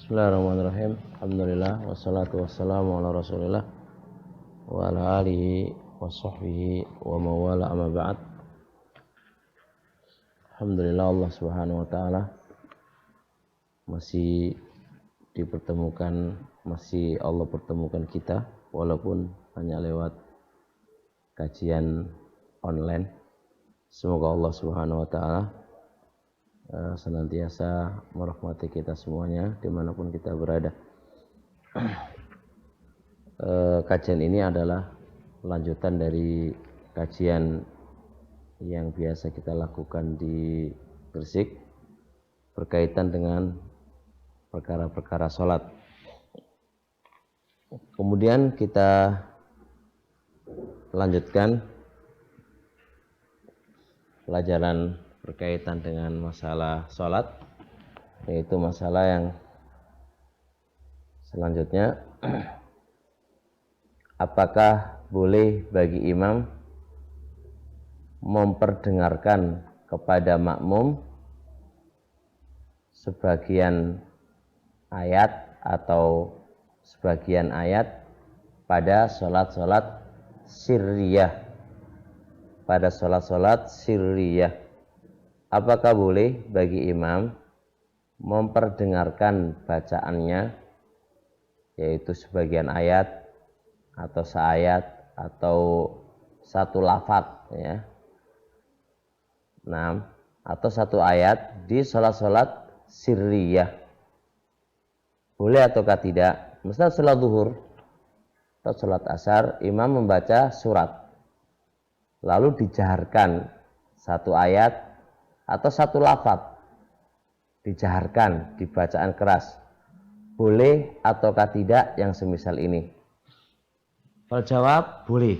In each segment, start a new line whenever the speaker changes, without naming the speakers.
Bismillahirrahmanirrahim. Alhamdulillah wassalatu wassalamu ala Rasulillah wa ala alihi wa sahbihi wa mawala amma ba'd. Alhamdulillah Allah Subhanahu wa taala masih Allah pertemukan kita walaupun hanya lewat kajian online. Semoga Allah Subhanahu wa taala senantiasa merahmati kita semuanya dimanapun kita berada. Kajian ini adalah lanjutan dari kajian yang biasa kita lakukan di Gresik berkaitan dengan perkara-perkara sholat. Kemudian kita lanjutkan pelajaran berkaitan dengan masalah sholat, yaitu masalah yang selanjutnya, apakah boleh bagi imam memperdengarkan kepada makmum sebagian ayat atau sebagian ayat pada sholat-sholat sirriyah, apakah boleh bagi imam memperdengarkan bacaannya, yaitu sebagian ayat atau seayat atau satu lafaz, ya. Nah, atau satu ayat di sholat-sholat sirriyah. Boleh ataukah tidak? Misal sholat zuhur atau sholat asar, imam membaca surat, lalu dijaharkan satu ayat atau satu lafaz, dijaharkan, dibacaan keras. Boleh ataukah tidak yang semisal ini? Kalau jawab boleh.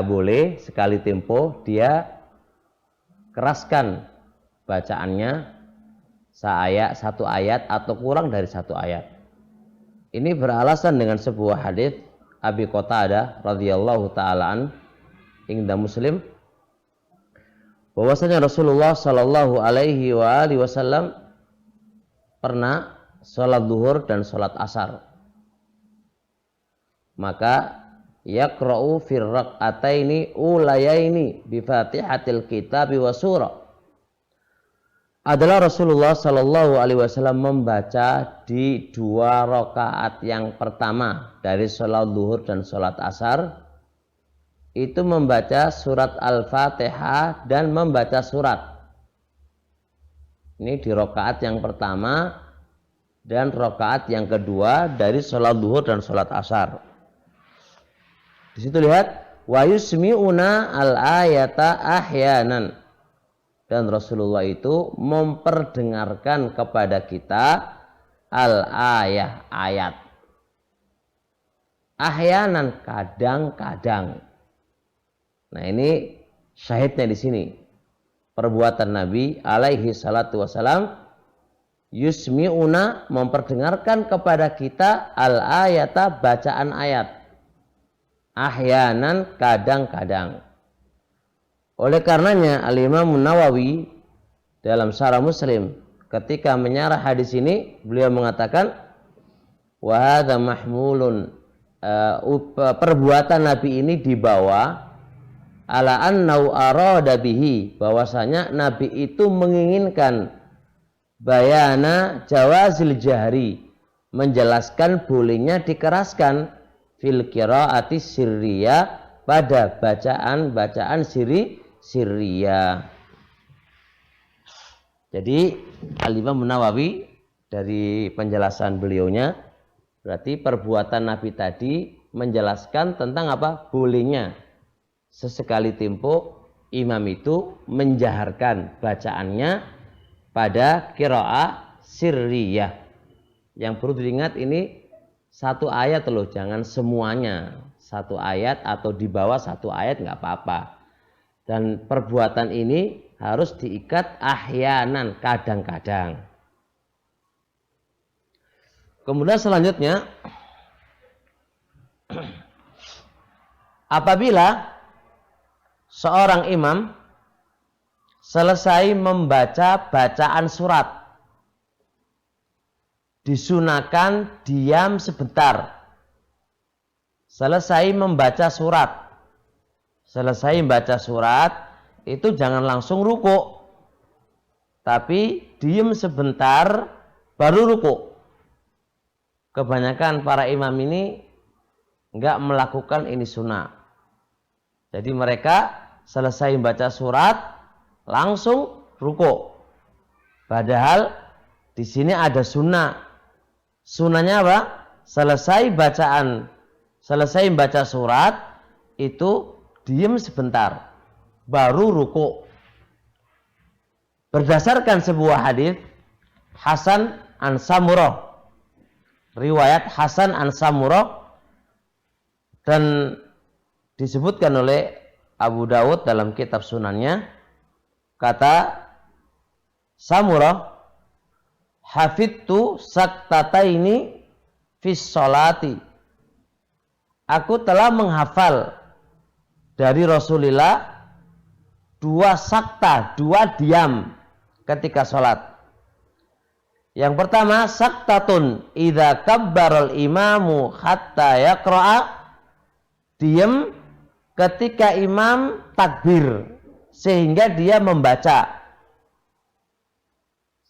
Boleh sekali tempo dia keraskan bacaannya satu ayat atau kurang dari satu ayat. Ini beralasan dengan sebuah hadis Abi Qatadah radhiyallahu taala an inda Muslim, bahwasanya Rasulullah Shallallahu alaihi wasallam pernah sholat zuhur dan sholat asar, maka yaqra'u fir rak'ataini ulayaini bi Fatihatil Kitab wa surah. Adalah Rasulullah Shallallahu alaihi wasallam membaca di dua rakaat yang pertama dari sholat zuhur dan sholat asar itu membaca surat Al-Fatihah dan membaca surat. Ini di rakaat yang pertama dan rakaat yang kedua dari sholat zuhur dan sholat asar. Di situ lihat wa yusmi'una al-ayata ahyanan, dan Rasulullah itu memperdengarkan kepada kita al-ayah, ayat. Ahyanan, kadang-kadang. Nah, ini syahidnya di sini. Perbuatan Nabi alaihi salatu wasalam, yusmi'una, memperdengarkan kepada kita al-ayata, bacaan ayat. Ahyanan, kadang-kadang. Oleh karenanya Al-Imam Nawawi dalam Syarah Muslim ketika menyarah hadis ini, beliau mengatakan wa hadza mahmulun, perbuatan Nabi ini dibawa ala annau arada bihi, bahwasanya Nabi itu menginginkan bayana jawazil jahri, menjelaskan bolehnya dikeraskan fil qiraati sirriyah, pada bacaan sirriyah. Jadi Al-Imam Nawawi dari penjelasan beliaunya, berarti perbuatan Nabi tadi menjelaskan tentang apa? Bolehnya sesekali tempo imam itu menjaharkan bacaannya pada qiraah sirriyah. Yang perlu diingat ini satu ayat loh, jangan semuanya. Satu ayat atau di bawah satu ayat nggak apa-apa. Dan perbuatan ini harus diikat ahyanan, kadang-kadang. Kemudian selanjutnya, apabila seorang imam selesai membaca bacaan surat, disunahkan diam sebentar. Selesai membaca surat. Selesai membaca surat, itu jangan langsung ruku. Tapi diam sebentar, baru ruku. Kebanyakan para imam ini enggak melakukan ini sunnah. Jadi mereka selesai membaca surat, langsung ruku. Padahal di sini ada sunnah. Sunnahnya apa? Selesai membaca surat, itu diam sebentar, baru ruku. Berdasarkan sebuah hadis Hasan an Samurah, riwayat Hasan an Samurah, dan disebutkan oleh Abu Dawud dalam kitab sunannya, kata Samurah, hafidtu saktataini fis sholati. Aku telah menghafal dari Rasulullah 2 sakta, 2 diam ketika sholat. Yang pertama, saktatun idza kabbaral imamu hatta yaqra'a, diam ketika imam takbir sehingga dia membaca.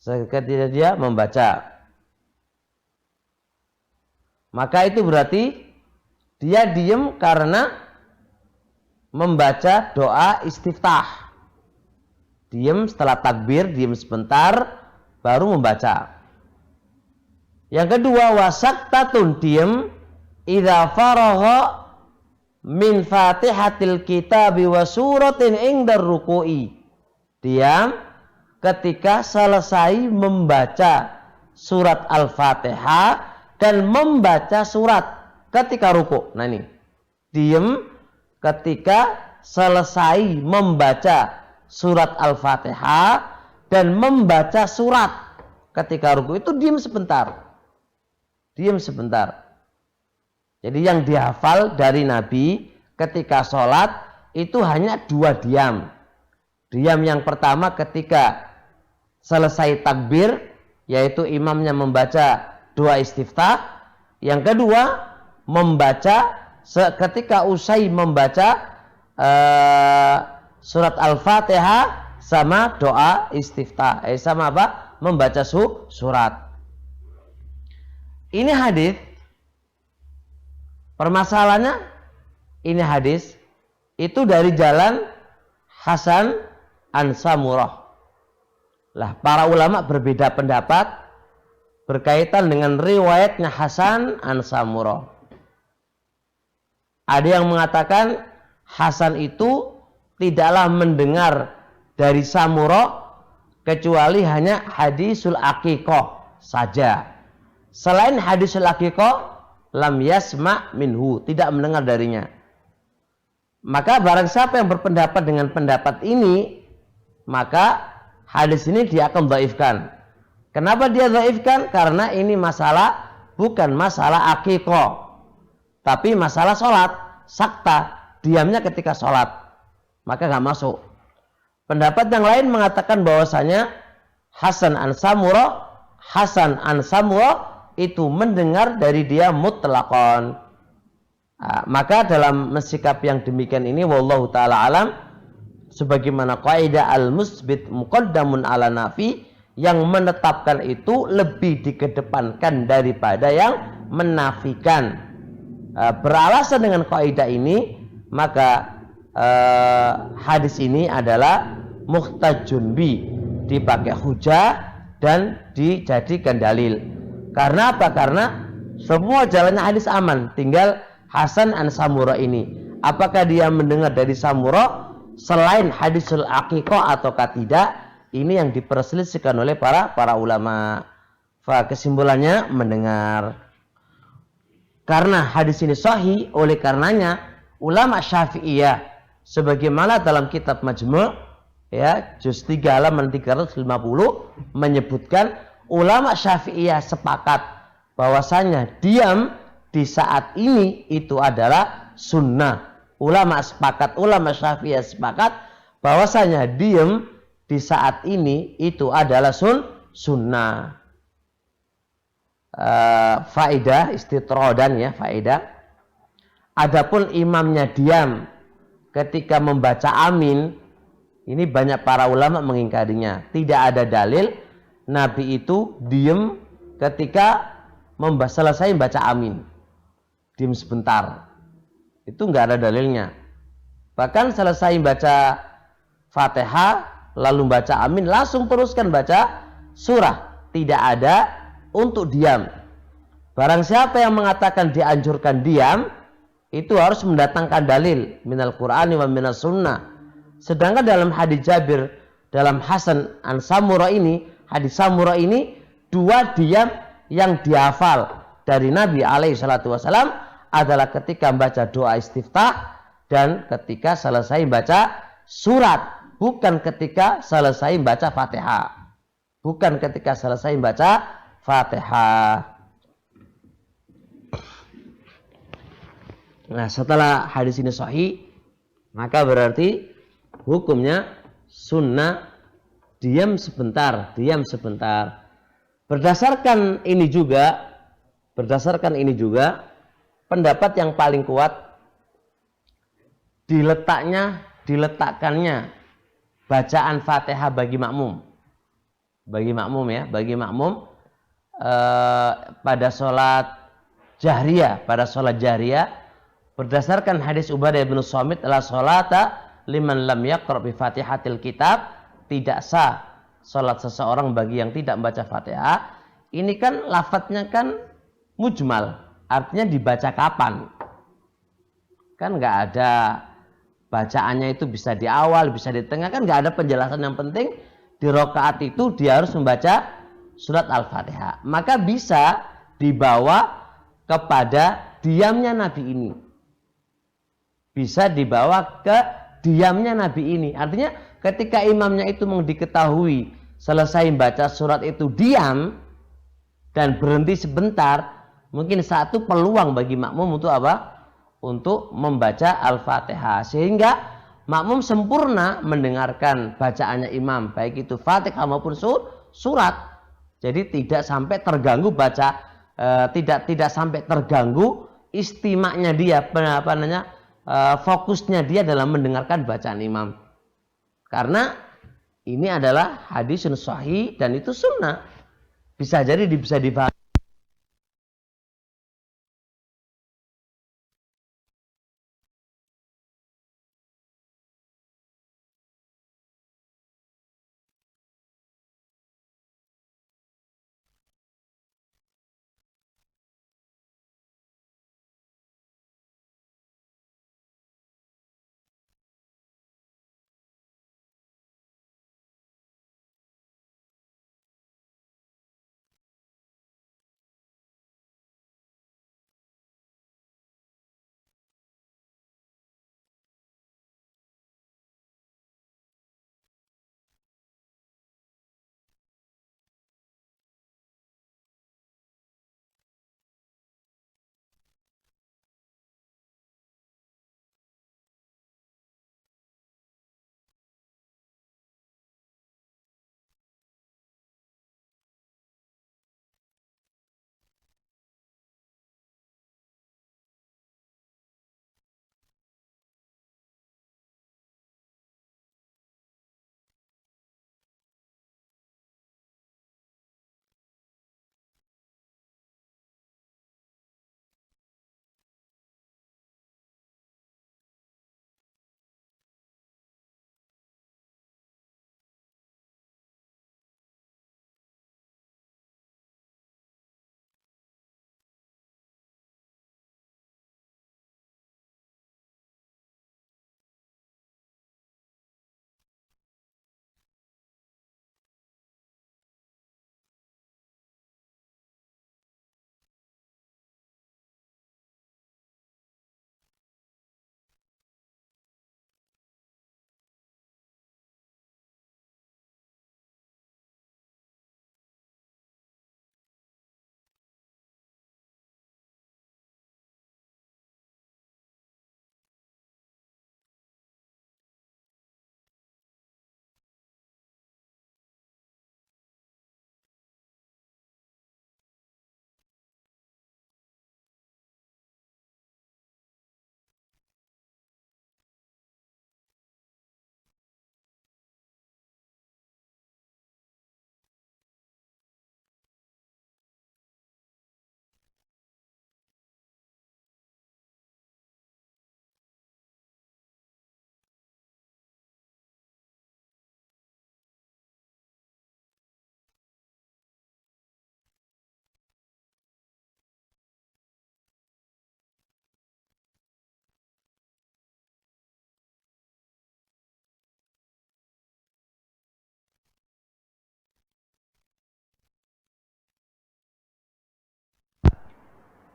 Ketika dia membaca, maka itu berarti dia diam karena membaca doa istiftah. Diam setelah takbir, diam sebentar, baru membaca. Yang kedua, wasaktatun, diam idza faragha min fatihatil kitabi wa suratin indar ruku'i. Diam ketika selesai membaca surat Al-Fatihah dan membaca surat ketika ruku. Nah ini, diam ketika selesai membaca surat Al-Fatihah dan membaca surat ketika ruku, itu diam sebentar. Diam sebentar. Jadi yang dihafal dari Nabi ketika sholat itu hanya 2 diam. Diam yang pertama ketika selesai takbir, yaitu imamnya membaca doa istiftah. Yang kedua, membaca ketika usai membaca surat Al-Fatihah sama doa istiftah. Sama apa? Membaca surat. Ini hadis. Permasalahannya, ini hadis itu dari jalan Hasan an Samurah. Lah, para ulama berbeda pendapat berkaitan dengan riwayatnya Hasan an Samurah. Ada yang mengatakan Hasan itu tidaklah mendengar dari Samurah kecuali hanya hadisul aqiqah saja. Selain hadisul aqiqah, lam yasma' minhu, tidak mendengar darinya. Maka barang siapa yang berpendapat dengan pendapat ini, maka hadis ini dia akan dhaifkan. Kenapa dia dhaifkan? Karena ini masalah, bukan masalah aqiqah, tapi masalah sholat, sakta, diamnya ketika sholat, maka nggak masuk. Pendapat yang lain mengatakan bahwasanya Hasan an Samurah itu mendengar dari dia mutlaqan. Maka dalam sikap yang demikian ini, wallahu ta'ala alam, sebagaimana kaidah al-musbit muqaddamun ala nafi, yang menetapkan itu lebih dikedepankan daripada yang menafikan. Beralasan dengan kaidah ini, maka hadis ini adalah muhtajun bi, dipakai hujah dan dijadikan dalil. Karena apa? Karena semua jalannya hadis aman, tinggal Hasan an Samurah ini, apakah dia mendengar dari Samurah selain hadisul aqiqah ataukah tidak? Ini yang diperselisihkan oleh para ulama. Kesimpulannya mendengar. Karena hadis ini sahih, oleh karenanya ulama Syafi'iyah sebagaimana dalam kitab Majmu', ya, juz 3 halaman 350 menyebutkan ulama Syafi'iyah sepakat bahwasanya diam di saat ini itu adalah sunnah. Ulama Syafi'iyah sepakat bahwasanya diam di saat ini itu adalah sunnah. faedah istitrodan ya faedah. Adapun imamnya diam ketika membaca amin, ini banyak para ulama mengingkarinya. Tidak ada dalil Nabi itu diam ketika selesai baca amin. Diam sebentar. Itu nggak ada dalilnya. Bahkan selesai baca Fatihah, lalu baca amin, langsung teruskan baca surah. Tidak ada untuk diam. Barang siapa yang mengatakan dianjurkan diam, itu harus mendatangkan dalil minal Qur'ani wa minas sunnah. Sedangkan dalam hadis Jabir, dalam Hasan an Samura ini, hadis Samura ini, dua diam yang dihafal dari Nabi alaihi salatu wasalam adalah ketika membaca doa istiftah dan ketika selesai baca surat, bukan ketika selesai baca Fatihah. Bukan ketika selesai baca Fatihah. Nah, setelah hadis ini sahih, maka berarti hukumnya sunnah diam sebentar, diam sebentar. Berdasarkan ini juga pendapat yang paling kuat diletakkannya bacaan Fatihah bagi makmum. Bagi makmum pada sholat jahriyah, berdasarkan hadis Ubadah bin Samit, la sholata liman lam yaqra bi Fatihatil kitab, tidak sah salat seseorang bagi yang tidak membaca Fatihah. Ini kan lafadznya kan mujmal, artinya dibaca kapan? Kan nggak ada bacaannya itu bisa di awal, bisa di tengah, kan nggak ada penjelasan. Yang penting di rakaat itu dia harus membaca surat Al-Fatihah. Maka bisa dibawa kepada diamnya Nabi ini. Bisa dibawa ke diamnya Nabi ini. Artinya ketika imamnya itu mau diketahui selesai baca surat itu diam dan berhenti sebentar, mungkin satu peluang bagi makmum untuk apa? Untuk membaca Al-Fatihah, sehingga makmum sempurna mendengarkan bacaannya imam, baik itu Fatihah maupun surat. Jadi tidak sampai terganggu tidak sampai terganggu istimanya dia, fokusnya dia dalam mendengarkan bacaan imam. Karena ini adalah hadis sahih dan itu sunnah. Bisa jadi bisa dibahas.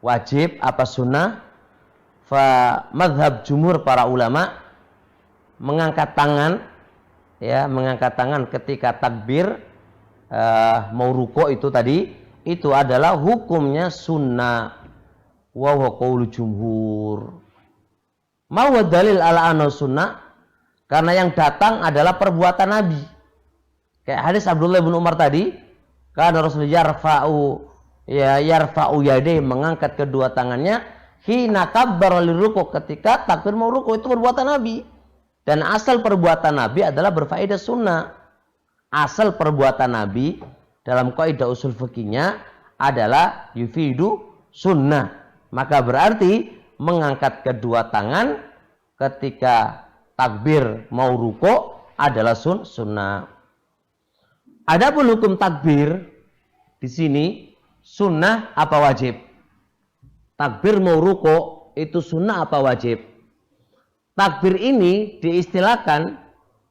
wajib, apa sunnah? Fa madhab jumhur para ulama mengangkat tangan, ya, mengangkat tangan ketika takbir mau ruku itu tadi, itu adalah hukumnya sunnah. Wa huwa qaulu jumhur. Ma huwa dalil ala anna sunnah? Karena yang datang adalah perbuatan Nabi. Kayak hadis Abdullah bin Umar tadi, karena Rasulullah yarfa'u yadayhi, mengangkat kedua tangannya hina kabbara liruku, ketika takbir mau ruku, itu perbuatan Nabi. Dan asal perbuatan Nabi adalah berfaedah sunnah. Asal perbuatan Nabi dalam kaidah usul fikihnya adalah yufidu sunnah. Maka berarti mengangkat kedua tangan ketika takbir mau ruku adalah sunnah. Adapun hukum takbir di sini sunnah apa wajib? Takbir mau ruku itu sunnah apa wajib? Takbir ini diistilahkan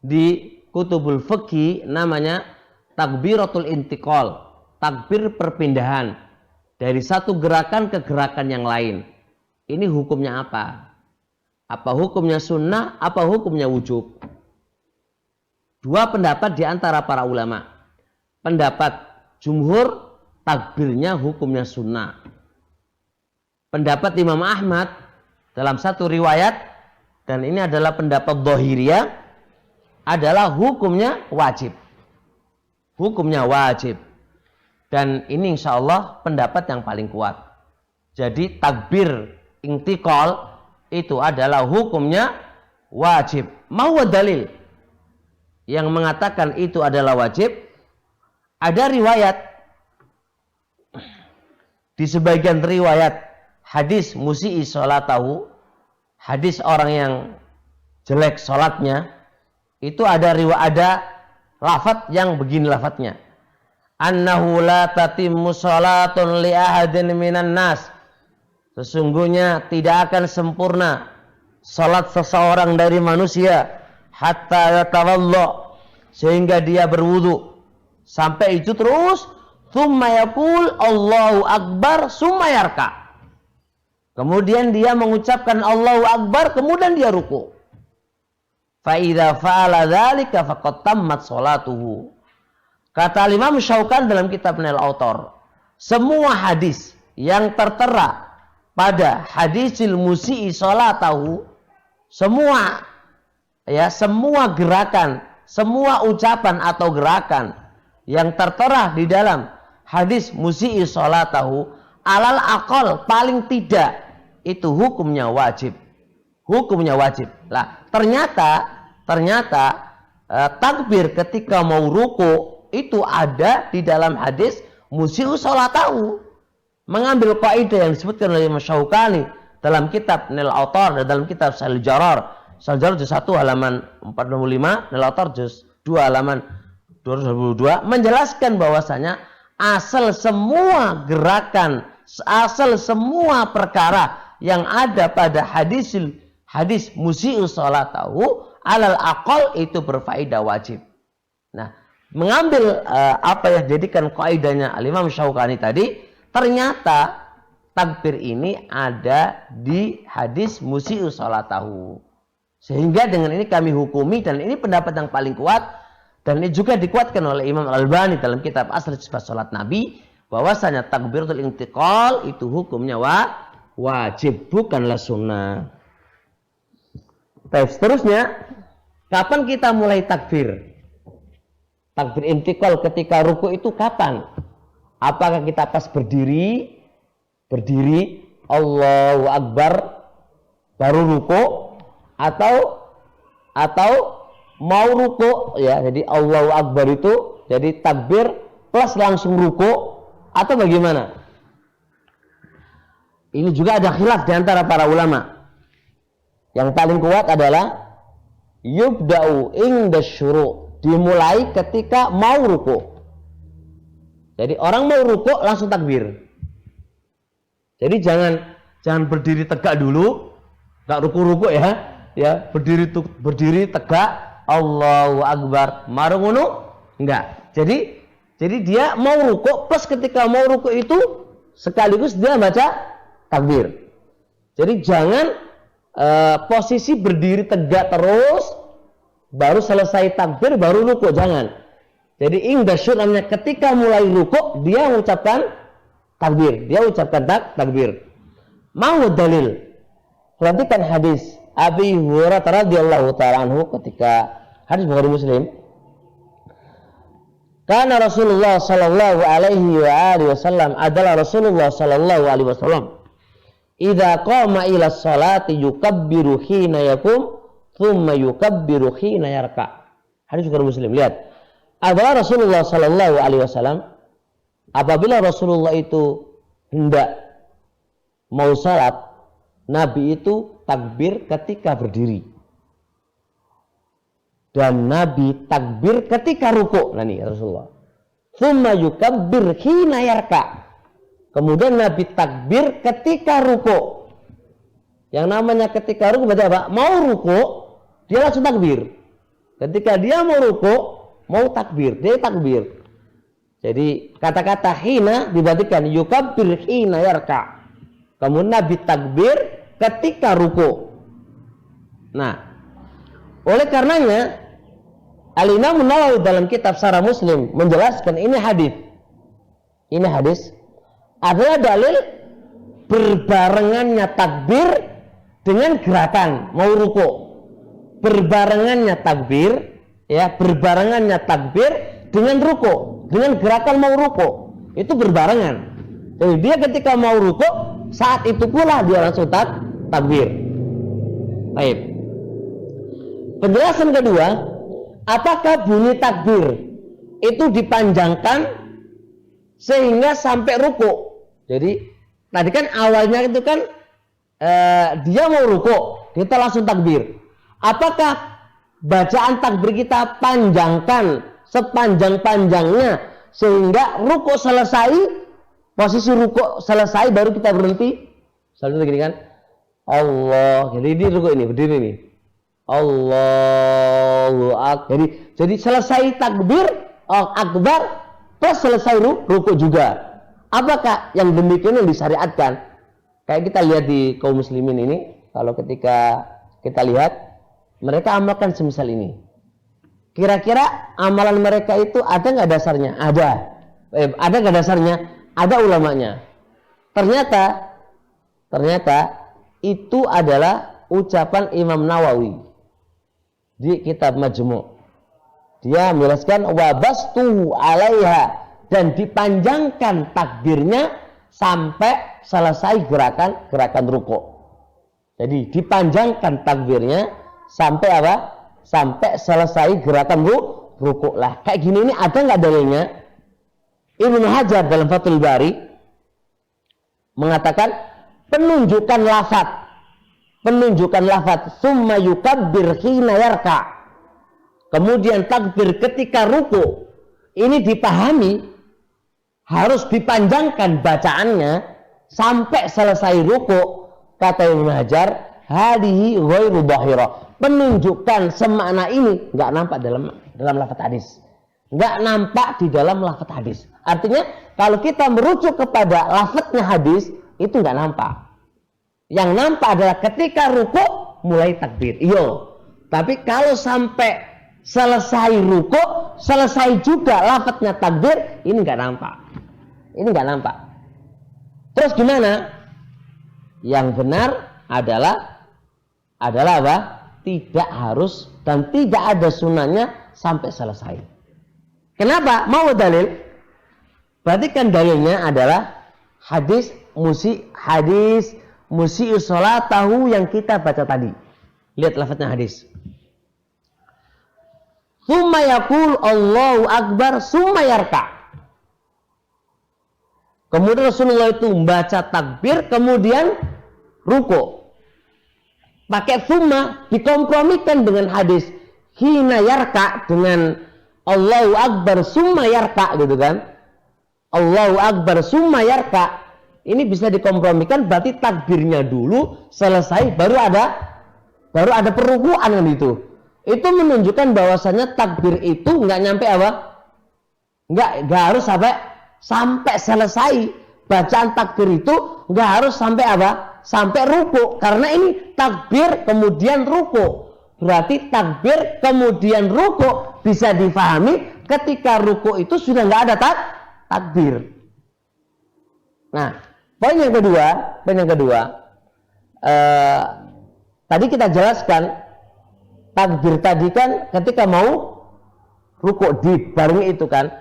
di kutubul fikih namanya takbiratul intiqal, takbir perpindahan dari satu gerakan ke gerakan yang lain. Ini hukumnya apa? Apa hukumnya sunnah? Apa hukumnya wujub? Dua pendapat di antara para ulama. Pendapat jumhur, takbirnya hukumnya sunnah. Pendapat Imam Ahmad dalam satu riwayat, dan ini adalah pendapat Dhahiriyah, adalah hukumnya wajib. Hukumnya wajib. Dan ini insya Allah pendapat yang paling kuat. Jadi takbir intiqal itu adalah hukumnya wajib. Mau dalil yang mengatakan itu adalah wajib? Ada riwayat, di sebagian riwayat hadis musi'i sholatahu, hadis orang yang jelek sholatnya, itu ada lafaz yang begini lafaznya, annahu la tatimmu sholatun li ahadin minan nas, sesungguhnya tidak akan sempurna salat seseorang dari manusia hatta yatawalla, sehingga dia berwudu, sampai itu terus tsumma yaqul Allahu akbar tsumma yarka, kemudian dia mengucapkan Allahu akbar, kemudian dia ruku. Fa idza fa'ala dzalika faqad tammat sholatuhu. Kata Imam Syaukani dalam kitab Nail Autor, semua hadis yang tertera pada hadisil musi'i sholatahu, semua gerakan, semua ucapan atau gerakan yang tertera di dalam hadis musi'i sholatahu, alal aqal paling tidak itu hukumnya wajib. Hukumnya wajib. Lah, ternyata takbir ketika mau ruku itu ada di dalam hadis musi'u sholatahu. Mengambil kaidah yang disebutkan oleh Imam Syaukani dalam kitab Nail Autor dan dalam kitab Sahih Jarar. Sahih Jarar juz 1 halaman 45, Nail Autor juz 2 halaman 222 menjelaskan bahwasanya asal semua gerakan, asal semua perkara yang ada pada hadis musi'u sholatahu alal aqal itu berfaedah wajib. Nah, mengambil apa yang dijadikan kaidahnya Imam Syaukani tadi, ternyata takbir ini ada di hadis musi'u sholatahu. Sehingga dengan ini kami hukumi, dan ini pendapat yang paling kuat, dan ini juga dikuatkan oleh Imam Al-Albani dalam kitab Asl Sifat Salat Nabi, bahwasanya takbiratul intiqal itu hukumnya wajib, bukanlah sunnah. Baik, seterusnya, kapan kita mulai takbir? Takbir intiqal ketika ruku itu kapan? Apakah kita pas berdiri Allahu Akbar baru ruku, atau mau ruku ya, jadi Allahu Akbar itu jadi takbir plus langsung ruku, atau bagaimana? Ini juga ada khilaf di antara para ulama. Yang paling kuat adalah yubda'u inda syuru', dimulai ketika mau ruku. Jadi orang mau ruku langsung takbir. Jadi jangan berdiri tegak dulu, enggak ruku-ruku ya, berdiri tegak, Allahu Akbar, marungono, enggak. Jadi dia mau ruku plus ketika mau ruku itu sekaligus dia baca takbir. Jadi jangan posisi berdiri tegak terus, baru selesai takbir, baru ruku, jangan. Jadi inda syur namanya ketika mulai ruku, dia mengucapkan takbir. Dia ucapkan takbir. Mau dalil. Perhatikan hadis Abi Hurairah radhiyallahu ta'ala anhu ketika hadis Bukhari Muslim. Karena Rasulullah sallallahu alaihi wa alihi wasallam adalah Rasulullah sallallahu alaihi wasallam. Idza qama ila sholati yukabbiru hina yakum, thumma yukabbiru hina yarka. Hadis Bukhari Muslim. Lihat. Adalah Rasulullah sallallahu alaihi wasallam apabila Rasulullah itu hendak mau salat, Nabi itu takbir ketika berdiri. Dan Nabi takbir ketika ruku. Nah ini Rasulullah. Tsumma yukabbir hina yarka. Kemudian Nabi takbir ketika ruku. Yang namanya ketika ruku berarti apa? Mau ruku, dia langsung takbir. Ketika dia mau ruku, mau takbir, dia takbir. Jadi kata-kata hina dibagikan yukabbir hina yarka. Kemudian Nabi takbir ketika ruku. Nah, oleh karenanya Al-Imam Nawawi dalam kitab Syarah Muslim menjelaskan ini hadis. Ini hadis adalah dalil berbarengannya takbir dengan gerakan mau ruku. Berbarengannya takbir, ya, berbarengannya takbir dengan ruku, dengan gerakan mau ruku. Itu berbarengan. Jadi dia ketika mau ruku, saat itu pula dia langsung takbir. Baik. Penjelasan kedua, apakah bunyi takbir itu dipanjangkan sehingga sampai ruku? Jadi tadi kan awalnya itu kan dia mau ruku, kita langsung takbir. Apakah bacaan takbir kita panjangkan sepanjang-panjangnya sehingga ruku selesai, posisi ruku selesai baru kita berhenti? Selalu gini kan? Allah. Jadi di ruku ini berdiri nih. Allahu Akbar. Jadi selesai takbir akbar terus selesai ruku juga. Apakah yang demikian yang disyariatkan? Kayak kita lihat di kaum muslimin ini, kalau ketika kita lihat mereka amalkan semisal ini. Kira-kira amalan mereka itu ada nggak dasarnya? Ada. Ada nggak dasarnya? Ada ulamanya. Ternyata itu adalah ucapan Imam Nawawi di kitab Majmu'. Dia menjelaskan wabastuhu alaiha, dan dipanjangkan takbirnya sampai selesai gerakan ruku. Jadi dipanjangkan takbirnya sampai apa? Sampai selesai gerakan ruku lah. Kayak gini ini ada nggak dalilnya? Ibnu Hajar dalam Fathul Bari mengatakan penunjukan lafaz summa yukabbir hina yarka, kemudian takbir ketika ruku, ini dipahami harus dipanjangkan bacaannya sampai selesai ruku. Kata Ibnu Hajar, hadihi ghairu dhahira, penunjukan semakna ini nggak nampak dalam lafaz hadis, nggak nampak di dalam lafaz hadis. Artinya kalau kita merujuk kepada lafaznya hadis itu nggak nampak. Yang nampak adalah ketika ruku mulai takbir. Iyo. Tapi kalau sampai selesai ruku, selesai juga lafadznya takbir, ini nggak nampak. Ini nggak nampak. Terus gimana? Yang benar adalah apa? Tidak harus dan tidak ada sunahnya sampai selesai. Kenapa? Mau dalil? Berarti kan dalilnya adalah hadis musi'u sholatahu yang kita baca tadi. Lihat lafadznya hadis. Summa yaqul Allahu Akbar summa yarka. Kemudian Rasulullah itu membaca takbir kemudian ruku. Pakai summa dikompromikan dengan hadis hina yarka dengan Allahu Akbar summa yarka gitu kan. Allahu Akbar summa yarka. Ini bisa dikompromikan, berarti takbirnya dulu selesai baru ada perukuan kan itu. Itu menunjukkan bahwasanya takbir itu nggak nyampe apa? Nggak harus sampai selesai. bacaan takbir itu nggak harus sampai apa? Sampai ruku. Karena ini takbir kemudian ruku. Berarti takbir kemudian ruku bisa difahami ketika ruku itu sudah nggak ada takbir. Nah, poin yang kedua, tadi kita jelaskan takbir tadi kan ketika mau ruku dibarengi itu kan.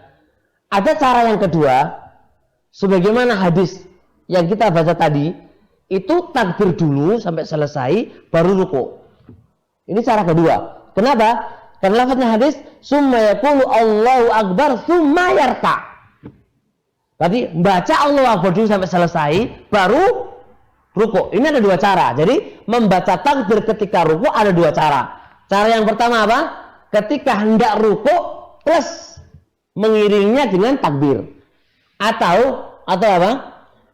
Ada cara yang kedua, sebagaimana hadis yang kita baca tadi, itu takbir dulu sampai selesai baru ruku. Ini cara kedua. Kenapa? Karena lafaznya hadis summa yaqulu Allahu akbar summa yarka. Tadi baca Allahu akbar dulu sampai selesai baru ruku. Ini ada dua cara. Jadi membaca takbir ketika ruku ada dua cara. Cara yang pertama apa? Ketika hendak ruku plus mengiringnya dengan takbir. Atau apa?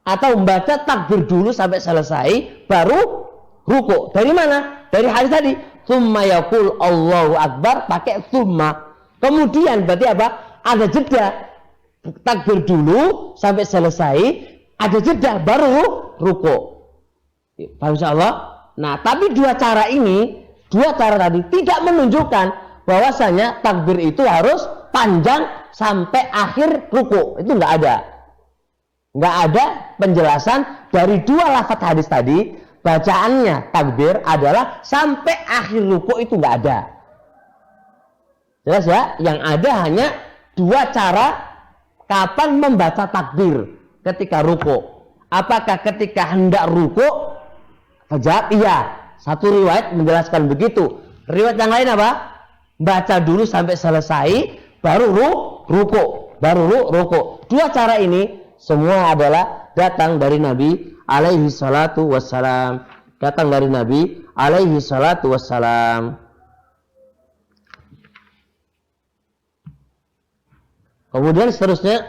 Atau membaca takbir dulu sampai selesai baru ruku. Dari mana? Dari hadis tadi. Tsumma yaqul Allahu akbar pakai tsumma. Kemudian berarti apa? Ada jeda. Takbir dulu sampai selesai, ada jeda baru ruku. Paham insyaallah? Nah, tapi dua cara tadi tidak menunjukkan bahwasanya takbir itu harus panjang sampai akhir ruku. Itu enggak ada. Enggak ada penjelasan dari dua lafaz hadis tadi. Bacaannya takbir adalah sampai akhir ruku itu enggak ada. Jelas ya? Yang ada hanya dua cara kapan membaca takbir ketika ruku. Apakah ketika hendak ruku? Jawab iya. Satu riwayat menjelaskan begitu. Riwayat yang lain apa? Baca dulu sampai selesai baru ruku. Dua cara ini semua adalah datang dari Nabi alaihi salatu wassalam. Kemudian seterusnya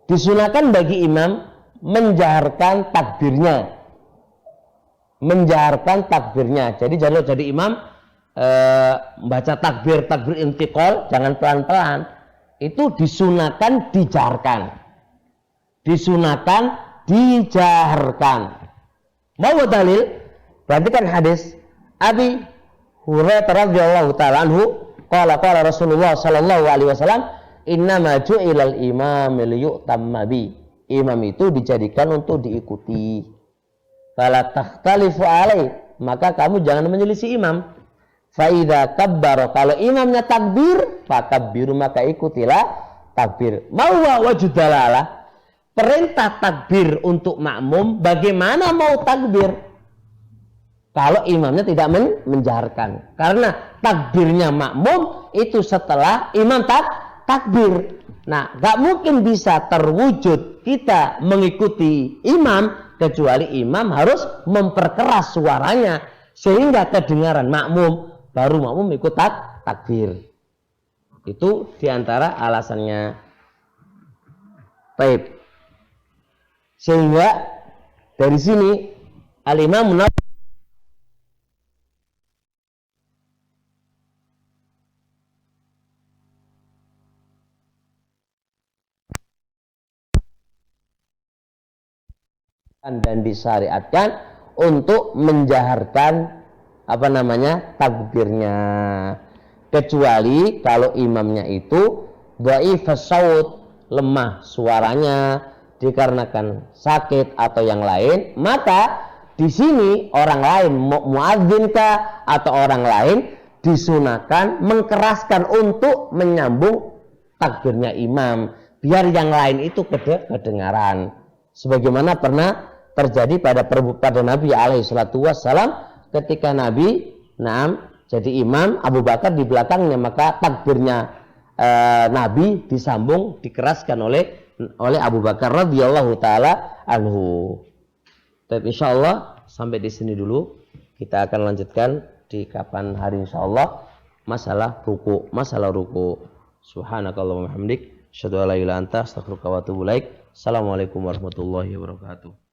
disunahkan bagi imam menjaharkan takbirnya. Jadi jangan jadi imam baca takbir intiqal, jangan pelan-pelan. Itu disunahkan dijaharkan. Mau dalil? Perhatikan hadis Abi Hurairah radhiyallahu taala anhu, qala Rasulullah sallallahu alaihi wasallam, "Innama ju'ilal imam liyu'tamma bi." Imam itu dijadikan untuk diikuti. Fala takhtalifu alai, maka kamu jangan menyelisih imam. Fa idza kabbara, kalau imamnya takbir, fakabbiru, maka ikutilah takbir. Mauwa wajudalalah, perintah takbir untuk makmum, bagaimana mau takbir kalau imamnya tidak menjaharkan? Karena takbirnya makmum itu setelah imam takbir. Nah, gak mungkin bisa terwujud kita mengikuti imam kecuali imam harus memperkeras suaranya sehingga kedengaran makmum, baru makmum ikut takbir. Itu diantara alasannya. Baik. Sehingga dari sini Al-Imam Nawawi dan disyariatkan untuk menjaharkan takbirnya, kecuali kalau imamnya itu dhaifus saut, lemah suaranya dikarenakan sakit atau yang lain, maka di sini orang lain muadzin kah atau orang lain disunahkan mengkeraskan untuk menyambung takbirnya imam biar yang lain itu kedengaran. Sebagaimana pernah terjadi pada Nabi alaihi salatu wassalam ketika Nabi jadi imam, Abu Bakar di belakangnya, maka takbirnya Nabi disambung, dikeraskan oleh Abu Bakar radhiyallahu taala anhu. Tapi insyaallah sampai di sini dulu. Kita akan lanjutkan di kapan hari insyaallah masalah ruku. Subhanakallahumma hamdik, asyhadu an la ilaha illa anta, astaghfiruka wa atubu ilaik. Assalamualaikum warahmatullahi wabarakatuh.